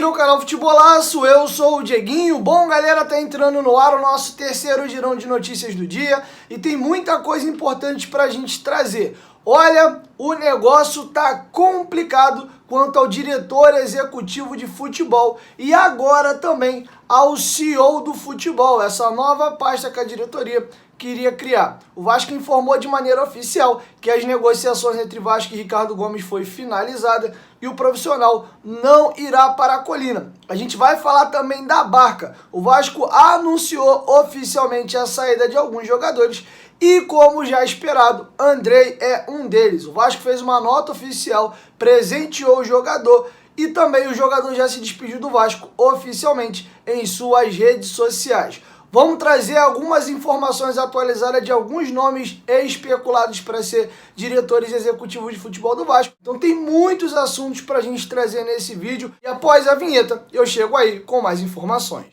Bem-vindo ao canal Futebolaço, eu sou o Dieguinho. Bom, galera, tá entrando no ar o nosso terceiro girão de notícias do dia e tem muita coisa importante pra gente trazer. Olha, o negócio tá complicado quanto ao diretor executivo de futebol e agora também ao CEO do futebol, essa nova pasta que a diretoria queria criar. O Vasco informou de maneira oficial que as negociações entre Vasco e Ricardo Gomes foi finalizada e o profissional não irá para a Colina. A gente vai falar também da Barca. O Vasco anunciou oficialmente a saída de alguns jogadores e, como já esperado, Andrei é um deles. O Vasco fez uma nota oficial, presenteou o jogador e também o jogador já se despediu do Vasco oficialmente em suas redes sociais. Vamos trazer algumas informações atualizadas de alguns nomes especulados para ser diretores executivos de futebol do Vasco. Então tem muitos assuntos para a gente trazer nesse vídeo. E após a vinheta, eu chego aí com mais informações.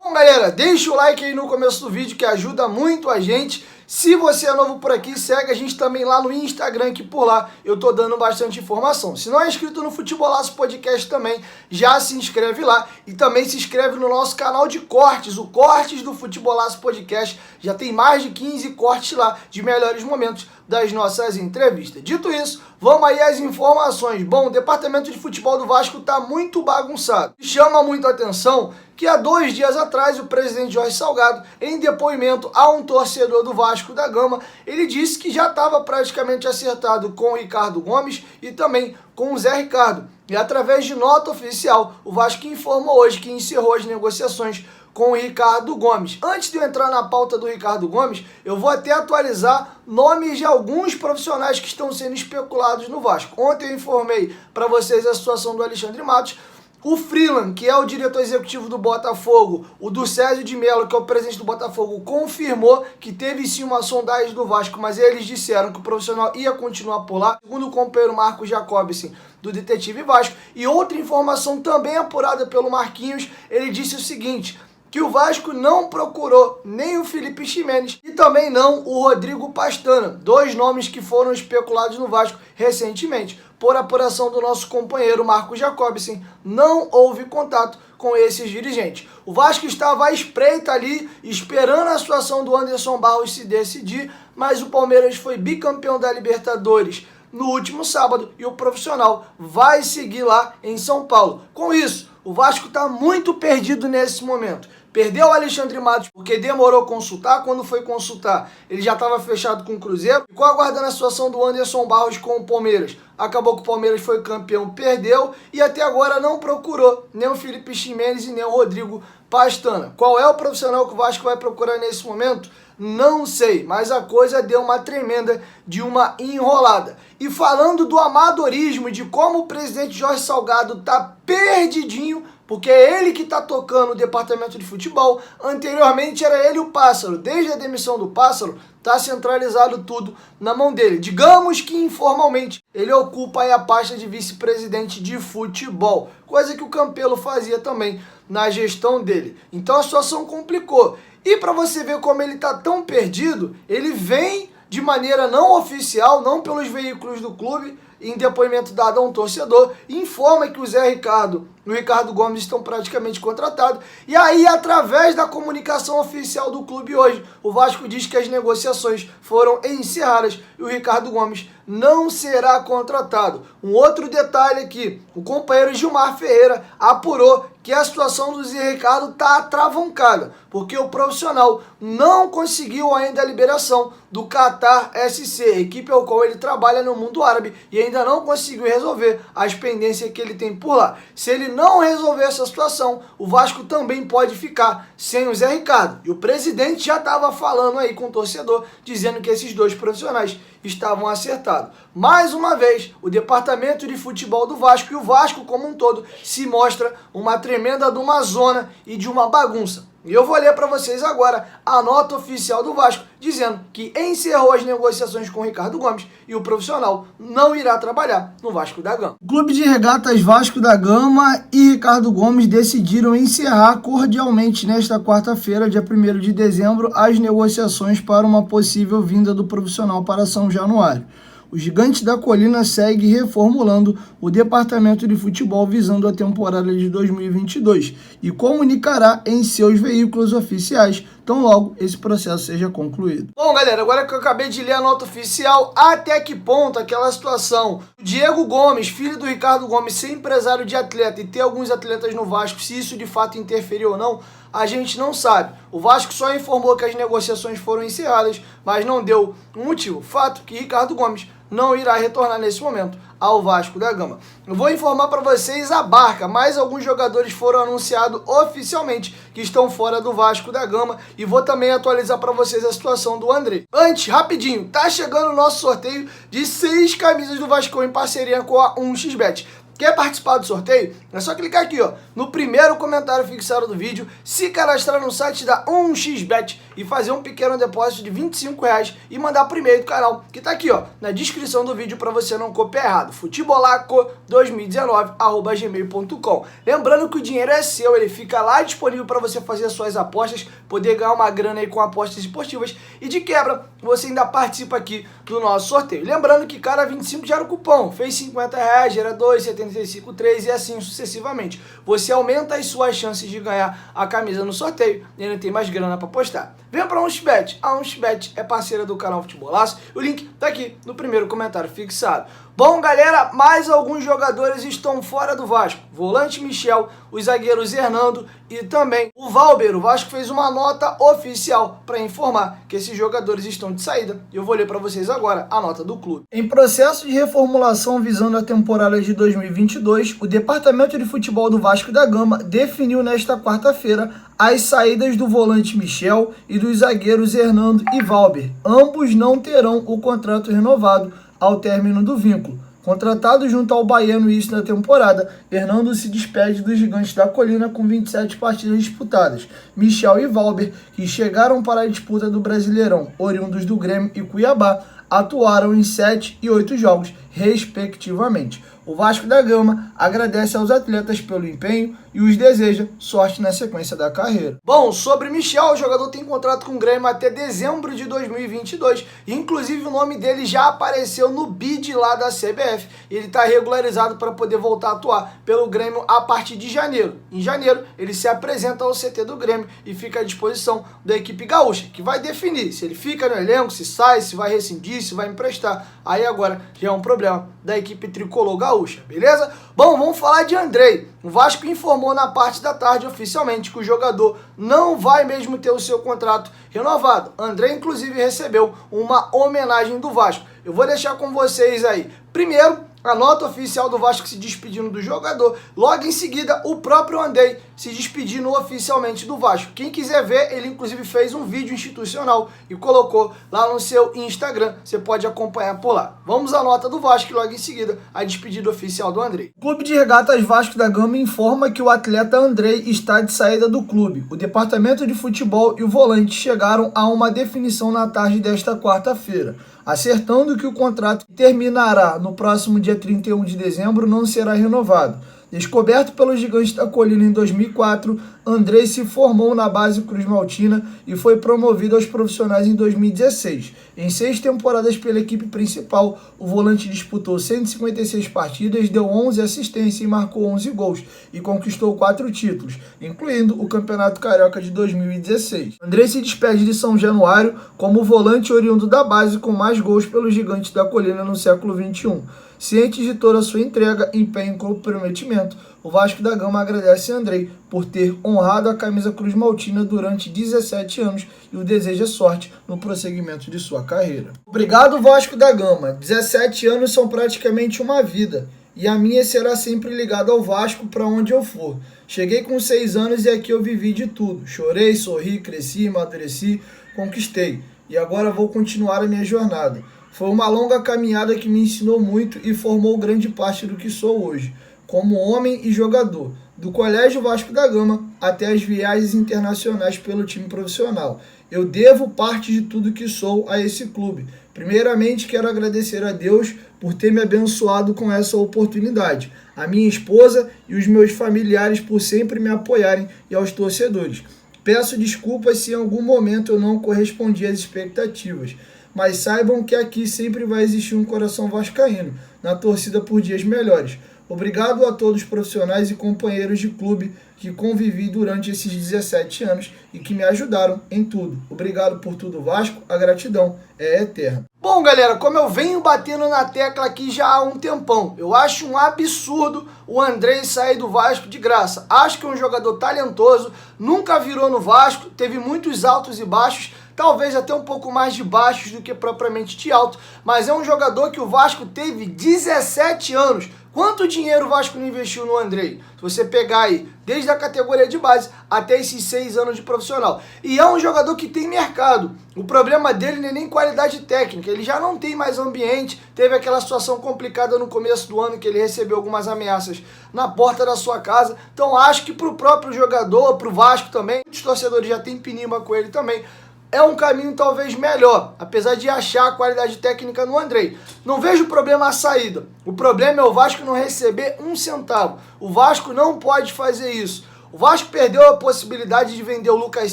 Bom, galera, deixa o like aí no começo do vídeo que ajuda muito a gente. Se você é novo por aqui, segue a gente também lá no Instagram, que por lá eu tô dando bastante informação. Se não é inscrito no Futebolaço Podcast também, já se inscreve lá e também se inscreve no nosso canal de cortes, o Cortes do Futebolaço Podcast. Já tem mais de 15 cortes lá de melhores momentos das nossas entrevistas. Dito isso, vamos aí às informações. Bom, o departamento de futebol do Vasco tá muito bagunçado. Chama muito a atenção que há 2 dias atrás o presidente Jorge Salgado, em depoimento a um torcedor do Vasco da Gama, ele disse que já estava praticamente acertado com o Ricardo Gomes e também com o Zé Ricardo. E através de nota oficial, o Vasco informou hoje que encerrou as negociações com o Ricardo Gomes. Antes de eu entrar na pauta do Ricardo Gomes, eu vou até atualizar nomes de alguns profissionais que estão sendo especulados no Vasco. Ontem eu informei para vocês a situação do Alexandre Matos. O Freeland, que é o diretor executivo do Botafogo, o do Césio de Mello, que é o presidente do Botafogo, confirmou que teve sim uma sondagem do Vasco, mas eles disseram que o profissional ia continuar por lá, segundo o companheiro Marcos Jacobson, do Detetive Vasco. E outra informação também apurada pelo Marquinhos, ele disse o seguinte, que o Vasco não procurou nem o Felipe Ximenes e também não o Rodrigo Pastana, 2 nomes que foram especulados no Vasco recentemente. Por apuração do nosso companheiro Marcos Jacobson, não houve contato com esses dirigentes. O Vasco estava à espreita ali, esperando a situação do Anderson Barros se decidir, mas o Palmeiras foi bicampeão da Libertadores no último sábado e o profissional vai seguir lá em São Paulo. Com isso, o Vasco está muito perdido nesse momento. Perdeu o Alexandre Matos porque demorou a consultar. Quando foi consultar, ele já estava fechado com o Cruzeiro. Ficou aguardando a situação do Anderson Barros com o Palmeiras. Acabou que o Palmeiras foi campeão, perdeu. E até agora não procurou nem o Felipe Ximenes e nem o Rodrigo Pastana. Qual é o profissional que o Vasco vai procurar nesse momento? Não sei, mas a coisa deu uma tremenda de uma enrolada. E falando do amadorismo, de como o presidente Jorge Salgado tá perdidinho, porque é ele que está tocando o departamento de futebol. Anteriormente era ele o Pássaro. Desde a demissão do Pássaro, está centralizado tudo na mão dele. Digamos que informalmente ele ocupa aí a pasta de vice-presidente de futebol, coisa que o Campelo fazia também na gestão dele. Então a situação complicou. E para você ver como ele está tão perdido, ele vem de maneira não oficial, não pelos veículos do clube, em depoimento dado a um torcedor, informa que o Zé Ricardo e o Ricardo Gomes estão praticamente contratados. E aí, através da comunicação oficial do clube hoje, o Vasco diz que as negociações foram encerradas e o Ricardo Gomes não será contratado. Um outro detalhe aqui, o companheiro Gilmar Ferreira apurou que a situação do Zé Ricardo está atravancada, porque o profissional não conseguiu ainda a liberação do Qatar SC, equipe ao qual ele trabalha no mundo árabe, e ainda não conseguiu resolver as pendências que ele tem por lá. Se ele não resolver essa situação, o Vasco também pode ficar sem o Zé Ricardo. E o presidente já estava falando aí com o torcedor, dizendo que esses 2 profissionais estavam acertados. Mais uma vez, o departamento de futebol do Vasco e o Vasco como um todo se mostra uma tremenda de uma zona e de uma bagunça. E eu vou ler para vocês agora a nota oficial do Vasco, dizendo que encerrou as negociações com o Ricardo Gomes e o profissional não irá trabalhar no Vasco da Gama. O Clube de Regatas Vasco da Gama e Ricardo Gomes decidiram encerrar cordialmente nesta quarta-feira, dia 1º de dezembro, as negociações para uma possível vinda do profissional para São Januário. O Gigante da Colina segue reformulando o departamento de futebol visando a temporada de 2022 e comunicará em seus veículos oficiais tão logo esse processo seja concluído. Bom, galera, agora que eu acabei de ler a nota oficial, até que ponto aquela situação Diego Gomes, filho do Ricardo Gomes, ser empresário de atleta e ter alguns atletas no Vasco, se isso de fato interferiu ou não, a gente não sabe. O Vasco só informou que as negociações foram encerradas, mas não deu um motivo. Fato que Ricardo Gomes não irá retornar nesse momento ao Vasco da Gama. Eu vou informar para vocês a barca, mais alguns jogadores foram anunciados oficialmente que estão fora do Vasco da Gama e vou também atualizar para vocês a situação do André. Antes, rapidinho, tá chegando o nosso sorteio de 6 camisas do Vasco em parceria com a 1xBet. Quer participar do sorteio? É só clicar aqui, ó, no primeiro comentário fixado do vídeo, se cadastrar no site da 1xBet e fazer um pequeno depósito de R$25 e mandar pro e-mail do canal, que tá aqui, ó, na descrição do vídeo para você não copiar errado, futebolaco2019@gmail.com. Lembrando que o dinheiro é seu, ele fica lá disponível para você fazer as suas apostas, poder ganhar uma grana aí com apostas esportivas e de quebra, você ainda participa aqui do nosso sorteio. Lembrando que cada 25 gera o cupom, fez R$50, gera 2,75, 3 e assim sucessivamente. Você aumenta as suas chances de ganhar a camisa no sorteio e ainda tem mais grana para apostar. Venha para a 1xBet. A 1xBet é parceira do canal Futebolaço. O link tá aqui no primeiro comentário fixado. Bom, galera, mais alguns jogadores estão fora do Vasco. Volante Michel, os zagueiros Hernando e também o Valber. O Vasco fez uma nota oficial para informar que esses jogadores estão de saída. E eu vou ler para vocês agora a nota do clube. Em processo de reformulação visando a temporada de 2022, o Departamento de Futebol do Vasco da Gama definiu nesta quarta-feira as saídas do volante Michel e dos zagueiros Hernando e Valber. Ambos não terão o contrato renovado ao término do vínculo. Contratado junto ao Bahia no início da temporada, Hernando se despede dos Gigantes da Colina com 27 partidas disputadas. Michel e Valber, que chegaram para a disputa do Brasileirão, oriundos do Grêmio e Cuiabá, atuaram em 7 e 8 jogos, respectivamente. O Vasco da Gama agradece aos atletas pelo empenho e os deseja sorte na sequência da carreira. Bom, sobre Michel, o jogador tem contrato com o Grêmio até dezembro de 2022, e inclusive o nome dele já apareceu no bid lá da CBF. Ele está regularizado para poder voltar a atuar pelo Grêmio a partir de janeiro. Em janeiro, ele se apresenta ao CT do Grêmio e fica à disposição da equipe gaúcha, que vai definir se ele fica no elenco, se sai, se vai rescindir, se vai emprestar. Aí agora já é um problema da equipe tricolor gaúcha, beleza? Bom, vamos falar de Andrei. O Vasco informou na parte da tarde oficialmente que o jogador não vai mesmo ter o seu contrato renovado. Andrei, inclusive, recebeu uma homenagem do Vasco. Eu vou deixar com vocês aí. Primeiro, a nota oficial do Vasco se despedindo do jogador. Logo em seguida, o próprio Andrei se despedindo oficialmente do Vasco. Quem quiser ver, ele inclusive fez um vídeo institucional e colocou lá no seu Instagram. Você pode acompanhar por lá. Vamos à nota do Vasco e logo em seguida a despedida oficial do Andrei. O Clube de Regatas Vasco da Gama informa que o atleta Andrei está de saída do clube. O departamento de futebol e o volante chegaram a uma definição na tarde desta quarta-feira, acertando que o contrato terminará no próximo dia 31 de dezembro não será renovado. Descoberto pelo Gigante da Colina em 2004, Andrei se formou na base Cruz Maltina e foi promovido aos profissionais em 2016. Em 6 temporadas pela equipe principal, o volante disputou 156 partidas, deu 11 assistências e marcou 11 gols, e conquistou 4 títulos, incluindo o Campeonato Carioca de 2016. Andrei se despede de São Januário como volante oriundo da base com mais gols pelo Gigante da Colina no século XXI. Ciente de toda a sua entrega, empenho e comprometimento, o Vasco da Gama agradece a Andrei por ter honrado a camisa Cruz Maltina durante 17 anos e o deseja sorte no prosseguimento de sua carreira. Obrigado, Vasco da Gama. 17 anos são praticamente uma vida e a minha será sempre ligada ao Vasco para onde eu for. Cheguei com 6 anos e aqui eu vivi de tudo. Chorei, sorri, cresci, amadureci, conquistei e agora vou continuar a minha jornada. Foi uma longa caminhada que me ensinou muito e formou grande parte do que sou hoje, como homem e jogador. do Colégio Vasco da Gama até as viagens internacionais pelo time profissional. Eu devo parte de tudo que sou a esse clube. Primeiramente, quero agradecer a Deus por ter me abençoado com essa oportunidade, a minha esposa e os meus familiares por sempre me apoiarem e aos torcedores. Peço desculpas se em algum momento eu não correspondi às expectativas, mas saibam que aqui sempre vai existir um coração vascaíno, na torcida por dias melhores. Obrigado a todos os profissionais e companheiros de clube que convivi durante esses 17 anos e que me ajudaram em tudo. Obrigado por tudo, Vasco. A gratidão é eterna. Bom, galera, como eu venho batendo na tecla aqui já há um tempão, eu acho um absurdo o Andrei sair do Vasco de graça. Acho que é um jogador talentoso, nunca virou no Vasco, teve muitos altos e baixos, talvez até um pouco mais de baixos do que propriamente de alto, mas é um jogador que o Vasco teve 17 anos. Quanto dinheiro o Vasco não investiu no Andrei? Se você pegar aí, desde a categoria de base até esses 6 anos de profissional. E é um jogador que tem mercado. O problema dele não é nem qualidade técnica, ele já não tem mais ambiente. Teve aquela situação complicada no começo do ano que ele recebeu algumas ameaças na porta da sua casa. Então acho que para o próprio jogador, para o Vasco também, os torcedores já têm pinimba com ele também. É um caminho talvez melhor, apesar de achar a qualidade técnica no Andrei. Não vejo problema a saída. O problema é o Vasco não receber um centavo. O Vasco não pode fazer isso. O Vasco perdeu a possibilidade de vender o Lucas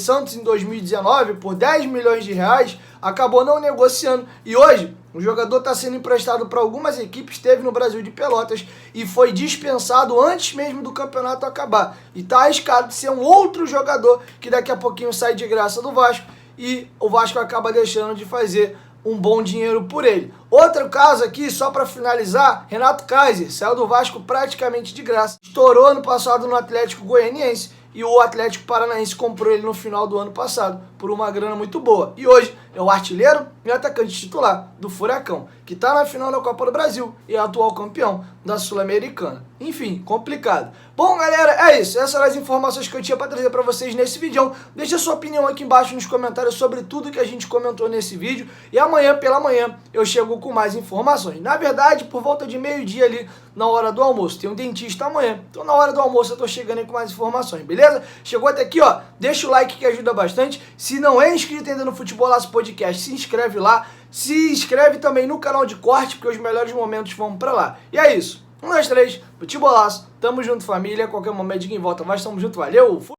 Santos em 2019 por 10 milhões de reais, acabou não negociando. E hoje, o jogador está sendo emprestado para algumas equipes, esteve no Brasil de Pelotas e foi dispensado antes mesmo do campeonato acabar. E está arriscado de ser um outro jogador que daqui a pouquinho sai de graça do Vasco e o Vasco acaba deixando de fazer um bom dinheiro por ele. Outro caso aqui, só para finalizar, Renato Kaiser saiu do Vasco praticamente de graça. Estourou ano passado no Atlético Goianiense e o Atlético Paranaense comprou ele no final do ano passado por uma grana muito boa. E hoje é o artilheiro e atacante titular do Furacão, que está na final da Copa do Brasil e é atual campeão da Sul-Americana. Enfim, complicado. Bom, galera, é isso. Essas eram as informações que eu tinha para trazer para vocês nesse vídeo. Deixa sua opinião aqui embaixo nos comentários sobre tudo que a gente comentou nesse vídeo. E amanhã, pela manhã, eu chego com mais informações. Na verdade, por volta de meio-dia ali, na hora do almoço. Tem um dentista amanhã. Então, na hora do almoço, eu tô chegando aí com mais informações, beleza? Chegou até aqui, ó. Deixa o like que ajuda bastante. Se não é inscrito ainda no Futebolaço Podcast, se inscreve lá. Se inscreve também no canal de corte, porque os melhores momentos vão pra lá. E é isso. 1, 2, 3, Futebolaço. Tamo junto, família. Qualquer momento de quem volta, mas tamo junto. Valeu!